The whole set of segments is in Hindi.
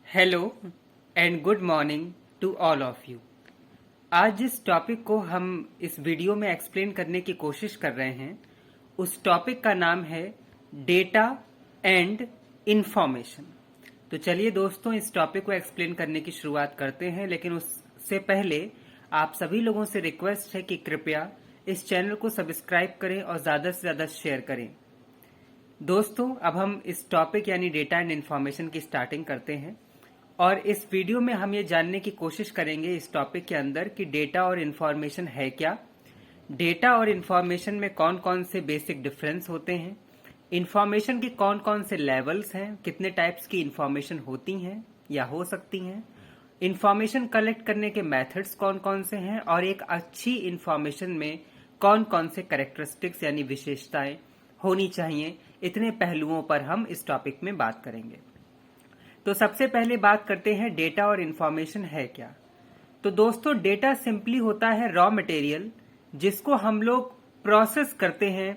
Hello and good morning to all of you. आज जिस टॉपिक को हम इस वीडियो में एक्सप्लेन करने की कोशिश कर रहे हैं उस टॉपिक का नाम है डेटा एंड इंफॉर्मेशन। तो चलिए दोस्तों, इस टॉपिक को एक्सप्लेन करने की शुरुआत करते हैं, लेकिन उससे पहले आप सभी लोगों से रिक्वेस्ट है कि कृपया इस चैनल को सब्सक्राइब करें और ज़्यादा से ज़्यादा शेयर करें। दोस्तों, अब हम इस टॉपिक यानी डेटा एंड इंफॉर्मेशन की स्टार्टिंग करते हैं और इस वीडियो में हम ये जानने की कोशिश करेंगे इस टॉपिक के अंदर कि डेटा और इंफॉर्मेशन है क्या, डेटा और इंफॉर्मेशन में कौन कौन से बेसिक डिफरेंस होते हैं, इंफॉर्मेशन के कौन कौन से लेवल्स हैं, कितने टाइप्स की इंफॉर्मेशन होती हैं या हो सकती हैं, इंफॉर्मेशन कलेक्ट करने के मेथड्स कौन कौन से हैं और एक अच्छी इंफॉर्मेशन में कौन कौन से कैरेक्टरिस्टिक्स यानी विशेषताएं होनी चाहिए। इतने पहलुओं पर हम इस टॉपिक में बात करेंगे। तो सबसे पहले बात करते हैं डेटा और इंफॉर्मेशन है क्या। तो दोस्तों, डेटा सिंपली होता है रॉ मटेरियल जिसको हम लोग प्रोसेस करते हैं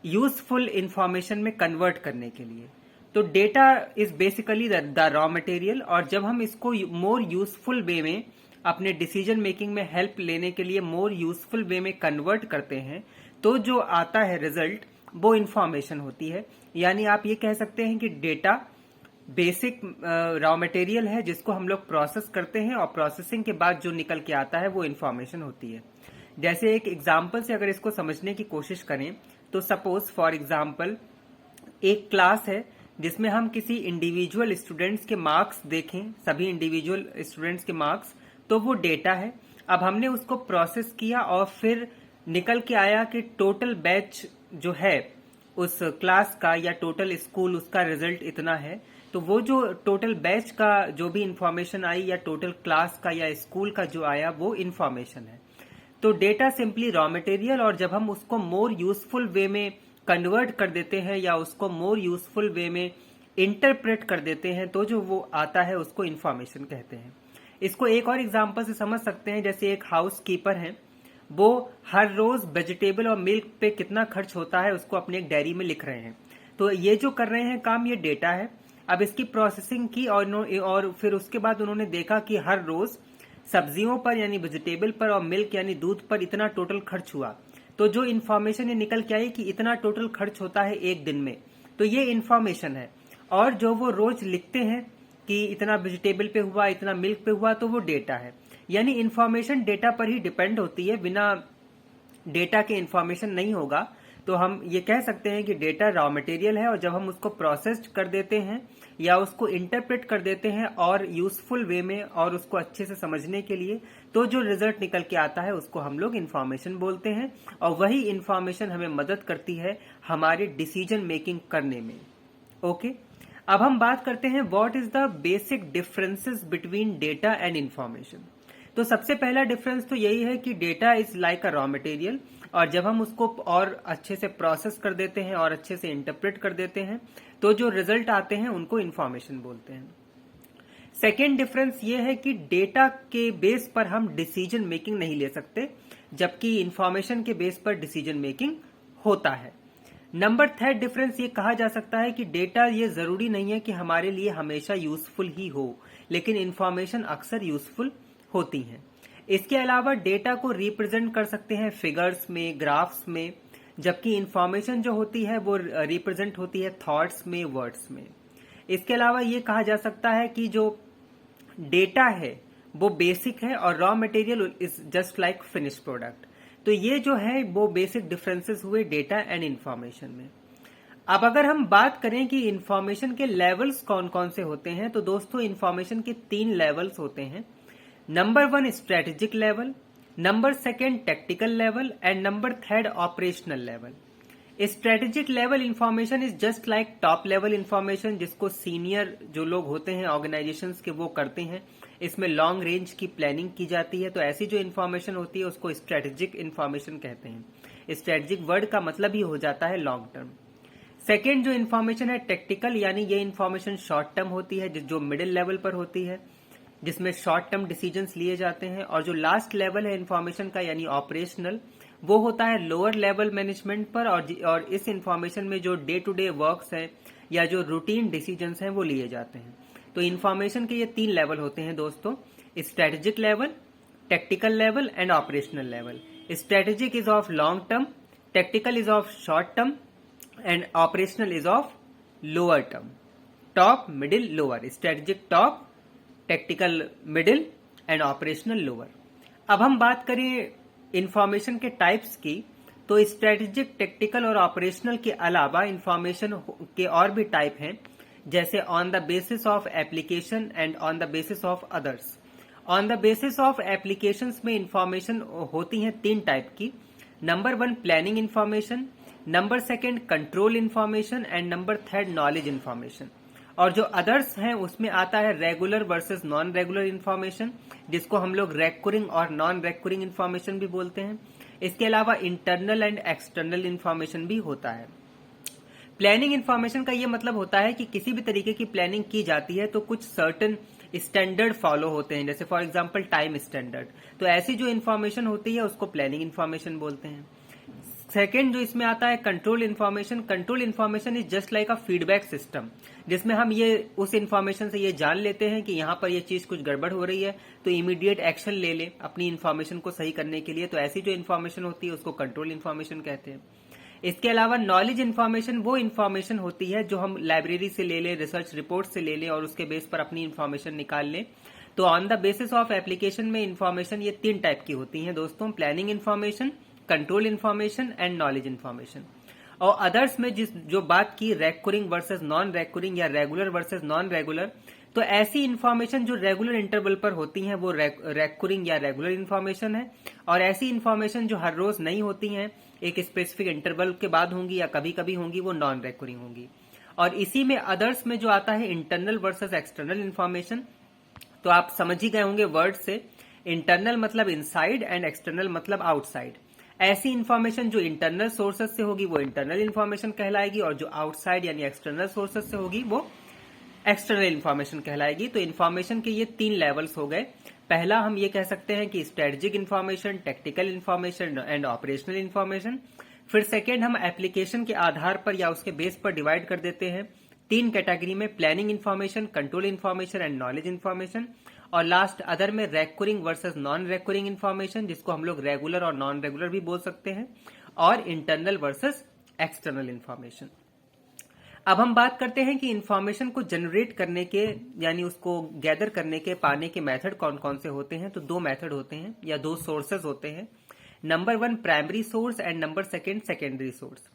यूजफुल इंफॉर्मेशन में कन्वर्ट करने के लिए। तो data is basically the raw material, और जब हम इसको मोर यूजफुल वे में अपने डिसीजन मेकिंग में हेल्प लेने के लिए मोर यूजफुल वे में कन्वर्ट करते हैं तो जो आता है रिजल्ट वो इंफॉर्मेशन होती है। यानी आप ये कह सकते हैं कि डेटा बेसिक रॉ मटेरियल है जिसको हम लोग प्रोसेस करते हैं और प्रोसेसिंग के बाद जो निकल के आता है वो इंफॉर्मेशन होती है। जैसे एक एग्जांपल से अगर इसको समझने की कोशिश करें तो सपोज फॉर एग्जांपल एक क्लास है जिसमें हम किसी इंडिविजुअल स्टूडेंट्स के मार्क्स देखें, सभी इंडिविजुअल स्टूडेंट्स के मार्क्स, तो वो डेटा है। अब हमने उसको प्रोसेस किया और फिर निकल के आया कि टोटल बैच जो है उस क्लास का या टोटल स्कूल उसका रिजल्ट इतना है। तो वो जो टोटल बैच का जो भी इंफॉर्मेशन आई या टोटल क्लास का या स्कूल का जो आया वो इंफॉर्मेशन है। तो डेटा सिंपली रॉ मटेरियल, और जब हम उसको मोर यूजफुल वे में कन्वर्ट कर देते हैं या उसको मोर यूजफुल वे में इंटरप्रेट कर देते हैं तो जो वो आता है उसको इंफॉर्मेशन कहते हैं। इसको एक और एग्जांपल से समझ सकते हैं। जैसे एक हाउस कीपर है, वो हर रोज वेजिटेबल और मिल्क पे कितना खर्च होता है उसको अपनी एक डायरी में लिख रहे हैं। तो ये जो कर रहे हैं काम, ये डेटा है। अब इसकी प्रोसेसिंग की और फिर उसके बाद उन्होंने देखा कि हर रोज सब्जियों पर यानी वेजिटेबल पर और मिल्क यानी दूध पर इतना टोटल खर्च हुआ। तो जो इन्फॉर्मेशन ये निकल के आई कि इतना टोटल खर्च होता है एक दिन में, तो ये इन्फॉर्मेशन है। और जो वो रोज लिखते हैं कि इतना वेजिटेबल पे हुआ, इतना मिल्क पे हुआ, तो वो डेटा है। यानी इन्फॉर्मेशन डेटा पर ही डिपेंड होती है, बिना डेटा के इन्फॉर्मेशन नहीं होगा। तो हम ये कह सकते हैं कि डेटा रॉ मटेरियल है और जब हम उसको प्रोसेस्ड कर देते हैं या उसको इंटरप्रेट कर देते हैं और यूजफुल वे में और उसको अच्छे से समझने के लिए, तो जो रिजल्ट निकल के आता है उसको हम लोग इन्फॉर्मेशन बोलते हैं। और वही इन्फॉर्मेशन हमें मदद करती है हमारे डिसीजन मेकिंग करने में। ओके, अब हम बात करते हैं what is the basic differences between data and information. तो सबसे पहला डिफरेंस तो यही है कि data is like a raw material, और जब हम उसको और अच्छे से प्रोसेस कर देते हैं और अच्छे से इंटरप्रेट कर देते हैं तो जो रिजल्ट आते हैं उनको इन्फॉर्मेशन बोलते हैं। सेकेंड डिफरेंस ये है कि डेटा के बेस पर हम डिसीजन मेकिंग नहीं ले सकते, जबकि इन्फॉर्मेशन के बेस पर डिसीजन मेकिंग होता है। नंबर थर्ड डिफरेंस ये कहा जा सकता है कि डेटा ये जरूरी नहीं है कि हमारे लिए हमेशा यूजफुल ही हो, लेकिन इन्फॉर्मेशन अक्सर यूजफुल होती हैं। इसके अलावा डेटा को रिप्रेजेंट कर सकते हैं फिगर्स में, ग्राफ्स में, जबकि इंफॉर्मेशन जो होती है वो रिप्रेजेंट होती है थॉट्स में, वर्ड्स में। इसके अलावा ये कहा जा सकता है कि जो डेटा है वो बेसिक है और raw material is just like finish product. तो ये जो है वो बेसिक डिफरेंसेस हुए डेटा एंड इंफॉर्मेशन में। अब अगर हम बात करें कि इंफॉर्मेशन के लेवल्स कौन कौन से होते हैं, तो दोस्तों इंफॉर्मेशन के 3 लेवल्स होते हैं। Number 1 strategic level, number 2 tactical level and number 3 operational level. Strategic level information is just like top level information, जिसको सीनियर जो लोग होते हैं ऑर्गेनाइजेशंस के वो करते हैं। इसमें लॉन्ग रेंज की प्लानिंग की जाती है, तो ऐसी जो इंफॉर्मेशन होती है उसको स्ट्रेटेजिक इंफॉर्मेशन कहते हैं। स्ट्रेटेजिक वर्ड का मतलब ही हो जाता है लॉन्ग टर्म। सेकेंड जो इंफॉर्मेशन है टेक्टिकल, यानी ये इंफॉर्मेशन शॉर्ट टर्म होती है, जो मिडिल लेवल पर होती है, जिसमें शॉर्ट टर्म डिसीजंस लिए जाते हैं। और जो लास्ट लेवल है इंफॉर्मेशन का यानी ऑपरेशनल, वो होता है लोअर लेवल मैनेजमेंट पर, और इस इंफॉर्मेशन में जो डे टू डे वर्क्स हैं या जो रूटीन डिसीजंस हैं वो लिए जाते हैं। तो इंफॉर्मेशन के ये 3 लेवल होते हैं दोस्तों, strategic level, tactical level and operational level. Strategic is of long term, tactical is of short term and operational is of lower term. Top, middle, lower. Strategic top, tactical middle and operational lower. अब हम बात करें इंफॉर्मेशन के टाइप्स की, तो स्ट्रेटेजिक, टेक्टिकल और ऑपरेशनल के अलावा इंफॉर्मेशन के और भी टाइप हैं, जैसे on the basis of application and on the basis of others. On the basis of applications में इंफॉर्मेशन होती हैं 3 टाइप की। Number 1 planning information, number 2 control information and number 3 knowledge information. और जो अदर्स हैं उसमें आता है regular versus non regular information, जिसको हम लोग रेकरिंग और नॉन रेकरिंग इंफॉर्मेशन भी बोलते हैं। इसके अलावा इंटरनल एंड एक्सटर्नल इंफॉर्मेशन भी होता है। प्लानिंग इंफॉर्मेशन का ये मतलब होता है कि किसी भी तरीके की प्लानिंग की जाती है तो कुछ सर्टेन स्टैंडर्ड फॉलो होते हैं, जैसे फॉर एग्जांपल टाइम स्टैंडर्ड। तो ऐसी जो इन्फॉर्मेशन होती है उसको प्लानिंग इन्फॉर्मेशन बोलते हैं। सेकेंड जो इसमें आता है control information. Control information is just like a feedback system, जिसमें हम ये उस इन्फॉर्मेशन से ये जान लेते हैं कि यहाँ पर ये चीज कुछ गड़बड़ हो रही है तो इमीडिएट एक्शन ले ले अपनी इन्फॉर्मेशन को सही करने के लिए। तो ऐसी जो इन्फॉर्मेशन होती है उसको कंट्रोल इन्फॉर्मेशन कहते हैं। इसके अलावा नॉलेज इन्फॉर्मेशन वो इन्फॉर्मेशन होती है जो हम लाइब्रेरी से ले लें, रिसर्च रिपोर्ट से ले लें और उसके बेस पर अपनी इन्फॉर्मेशन निकाल लें। तो on the basis of application में इन्फॉर्मेशन ये 3 टाइप की होती हैं दोस्तों, planning information, control information and knowledge information. और अदर्स में जो बात की रेकरिंग वर्सेस नॉन रेकरिंग या रेगुलर वर्सेस नॉन रेगुलर, तो ऐसी इन्फॉर्मेशन जो रेगुलर इंटरवल पर होती हैं वो रेकरिंग या रेगुलर इन्फॉर्मेशन है, और ऐसी इन्फॉर्मेशन जो हर रोज नहीं होती हैं, एक स्पेसिफिक इंटरवल के बाद होंगी या कभी कभी होंगी, वो नॉन रेकरिंग होंगी। और इसी में अदर्स में जो आता है इंटरनल वर्सेस एक्सटर्नल इन्फॉर्मेशन, तो आप समझ ही गए होंगे वर्ड से, इंटरनल मतलब इनसाइड एंड एक्सटर्नल मतलब आउटसाइड। ऐसी इन्फॉर्मेशन जो इंटरनल सोर्सेज से होगी वो इंटरनल इन्फॉर्मेशन कहलाएगी, और जो आउटसाइड यानी एक्सटर्नल सोर्सेज से होगी वो एक्सटर्नल इन्फॉर्मेशन कहलाएगी। तो इन्फॉर्मेशन के ये 3 लेवल्स हो गए। पहला हम ये कह सकते हैं कि strategic information, technical information and operational information. फिर सेकेंड हम एप्लीकेशन के आधार पर या उसके बेस पर डिवाइड कर देते हैं 3 कैटेगरी में, planning information, control information and knowledge information. और लास्ट अदर में recurring versus non recurring information, जिसको हम लोग रेगुलर और नॉन रेगुलर भी बोल सकते हैं, और इंटरनल वर्सेस एक्सटर्नल इन्फॉर्मेशन। अब हम बात करते हैं कि इंफॉर्मेशन को जनरेट करने के यानी उसको गैदर करने के पाने के मेथड कौन कौन से होते हैं। तो 2 मेथड होते हैं या 2 सोर्सेज होते हैं। Number 1 primary source and number 2 secondary source.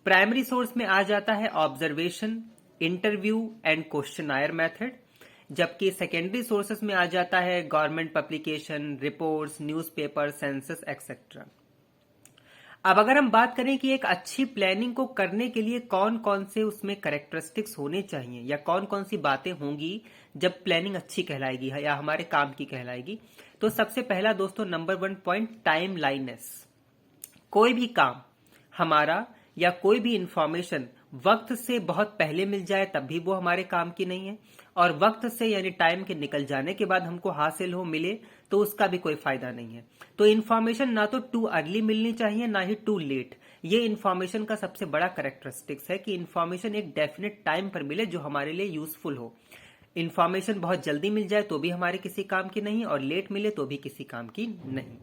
Primary source में आ जाता है observation, interview and questionnaire method, जबकि सेकेंडरी सोर्सेज में आ जाता है government publication, reports, newspaper, census etcetera. अब अगर हम बात करें कि एक अच्छी प्लानिंग को करने के लिए कौन कौन से उसमें कैरेक्टरिस्टिक्स होने चाहिए या कौन कौन सी बातें होंगी जब प्लानिंग अच्छी कहलाएगी या हमारे काम की कहलाएगी, तो सबसे पहला दोस्तों नंबर 1 पॉइंट टाइम लाइननेस। कोई भी काम हमारा या कोई भी इंफॉर्मेशन वक्त से बहुत पहले मिल जाए तब भी वो हमारे काम की नहीं है, और वक्त से यानी टाइम के निकल जाने के बाद हमको हासिल हो मिले तो उसका भी कोई फायदा नहीं है। तो इन्फॉर्मेशन ना तो टू अर्ली मिलनी चाहिए ना ही टू लेट। ये इन्फॉर्मेशन का सबसे बड़ा कैरेक्टरिस्टिक्स है कि इन्फॉर्मेशन एक डेफिनेट टाइम पर मिले जो हमारे लिए यूजफुल हो। इन्फॉर्मेशन बहुत जल्दी मिल जाए तो भी हमारे किसी काम की नहीं, और लेट मिले तो भी किसी काम की नहीं।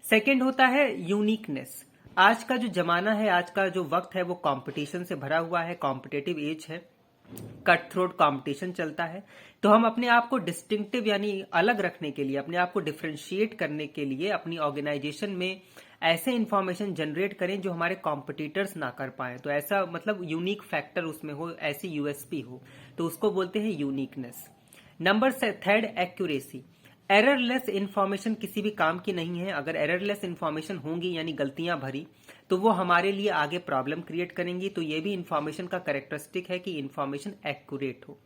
सेकेंड होता है यूनिकनेस। आज का जो जमाना है, आज का जो वक्त है वो कंपटीशन से भरा हुआ है, कॉम्पिटेटिव एज है, कट थ्रोट कंपटीशन चलता है। तो हम अपने आप को डिस्टिंक्टिव यानी अलग रखने के लिए, अपने आप को डिफरेंशिएट करने के लिए अपनी ऑर्गेनाइजेशन में ऐसे इंफॉर्मेशन जनरेट करें जो हमारे कॉम्पिटिटर्स ना कर पाए। तो ऐसा मतलब यूनिक फैक्टर उसमें हो, ऐसी यूएसपी हो, तो उसको बोलते हैं uniqueness. Number 3 accuracy. Errorless information किसी भी काम की नहीं है। अगर एररलेस इंफॉर्मेशन होंगी यानी गलतियां भरी, तो वो हमारे लिए आगे प्रॉब्लम क्रिएट करेंगी। तो ये भी इंफॉर्मेशन का कैरेक्टरिस्टिक है कि इंफॉर्मेशन एक्यूरेट हो।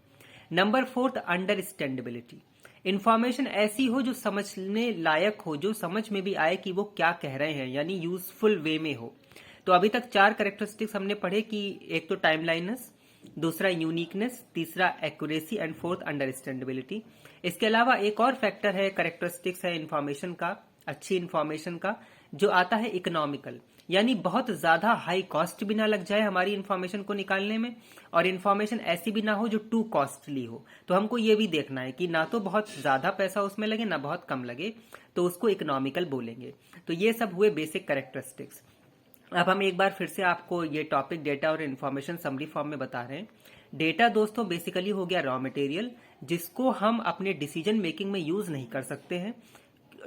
Number 4 understandability. इंफॉर्मेशन ऐसी हो जो समझने लायक हो, जो समझ में भी आए कि वो क्या कह रहे हैं, यानी यूजफुल वे में हो। तो अभी तक 4 कैरेक्टरिस्टिक्स हमने पढ़े कि एक तो टाइमलाइननेस, दूसरा यूनिकनेस, तीसरा एक्यूरेसी एंड 4th अंडरस्टैंडेबिलिटी। इसके अलावा एक और फैक्टर है, कैरेक्टरिस्टिक्स है इंफॉर्मेशन का, अच्छी इंफॉर्मेशन का, जो आता है इकोनॉमिकल, यानी बहुत ज्यादा हाई कॉस्ट भी ना लग जाए हमारी इंफॉर्मेशन को निकालने में, और इंफॉर्मेशन ऐसी भी ना हो जो टू कॉस्टली हो। तो हमको ये भी देखना है कि ना तो बहुत ज्यादा पैसा उसमें लगे ना बहुत कम लगे, तो उसको इकोनॉमिकल बोलेंगे। तो ये सब हुए बेसिक कैरेक्टरिस्टिक्स। अब हम एक बार फिर से आपको ये टॉपिक डेटा और इन्फॉर्मेशन समरी फॉर्म में बता रहे हैं। डेटा दोस्तों बेसिकली हो गया रॉ मटेरियल, जिसको हम अपने डिसीजन मेकिंग में यूज नहीं कर सकते हैं।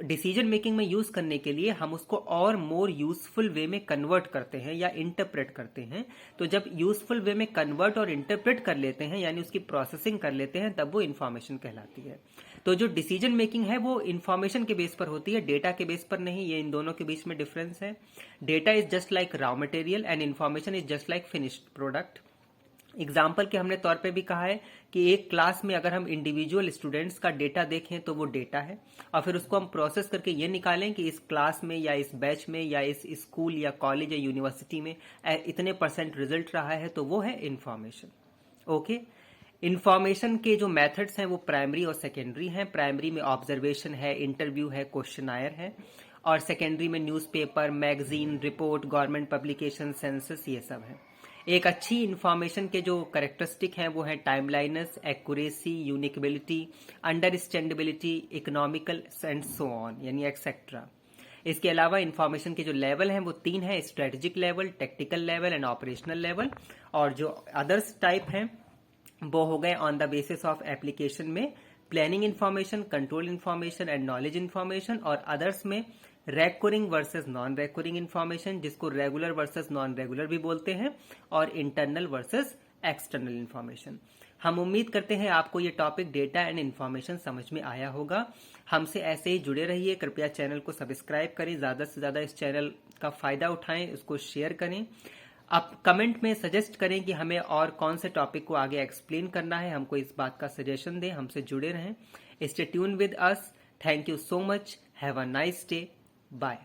डिसीजन मेकिंग में यूज करने के लिए हम उसको और मोर यूजफुल वे में कन्वर्ट करते हैं या इंटरप्रेट करते हैं। तो जब यूजफुल वे में कन्वर्ट और इंटरप्रेट कर लेते हैं, यानी उसकी प्रोसेसिंग कर लेते हैं, तब वो इंफॉर्मेशन कहलाती है। तो जो डिसीजन मेकिंग है वो इंफॉर्मेशन के बेस पर होती है, डेटा के बेस पर नहीं। ये इन दोनों के बीच में डिफरेंस है। Data is just like raw material and information is just like finished product. Example के हमने तौर पे भी कहा है कि एक क्लास में अगर हम इंडिविजुअल स्टूडेंट्स का डेटा देखें तो वो डेटा है, और फिर उसको हम प्रोसेस करके ये निकालें कि इस क्लास में या इस बैच में या इस स्कूल या कॉलेज या यूनिवर्सिटी में इतने % रिजल्ट रहा है, तो वो है इंफॉर्मेशन। ओके, इंफॉर्मेशन के जो मेथड्स हैं वो प्राइमरी और सेकेंडरी हैं। प्राइमरी में ऑब्जर्वेशन है, इंटरव्यू है, क्वेश्चनायर है, और सेकेंडरी में newspaper, magazine, report, government publication, census, ये सब है। एक अच्छी इंफॉर्मेशन के जो कैरेक्टरिस्टिक हैं वो है timeliness, accuracy, uniqueability, understandability, economical and so on, यानी एक्सेट्रा। इसके अलावा इंफॉर्मेशन के जो लेवल हैं वो 3 हैं: strategic level, tactical level and operational level. और जो अदर्स टाइप हैं वो हो गए on the basis of application में planning information, control information and knowledge information, और अदर्स में recurring versus non recurring information, जिसको रेगुलर वर्सेस नॉन रेगुलर भी बोलते हैं, और इंटरनल वर्सेस एक्सटर्नल इंफॉर्मेशन। हम उम्मीद करते हैं आपको ये टॉपिक डेटा एंड इंफॉर्मेशन समझ में आया होगा। हमसे ऐसे ही जुड़े रहिए। कृपया चैनल को सब्सक्राइब करें, ज्यादा से ज्यादा इस चैनल का फायदा उठाएं, उसको शेयर करें। आप कमेंट में सजेस्ट करें कि हमें और कौन से टॉपिक को आगे एक्सप्लेन करना है, हमको इस बात का सजेशन दें। हमसे जुड़े रहें। Stay tune with us. Thank you so much. Have a nice day. Bye.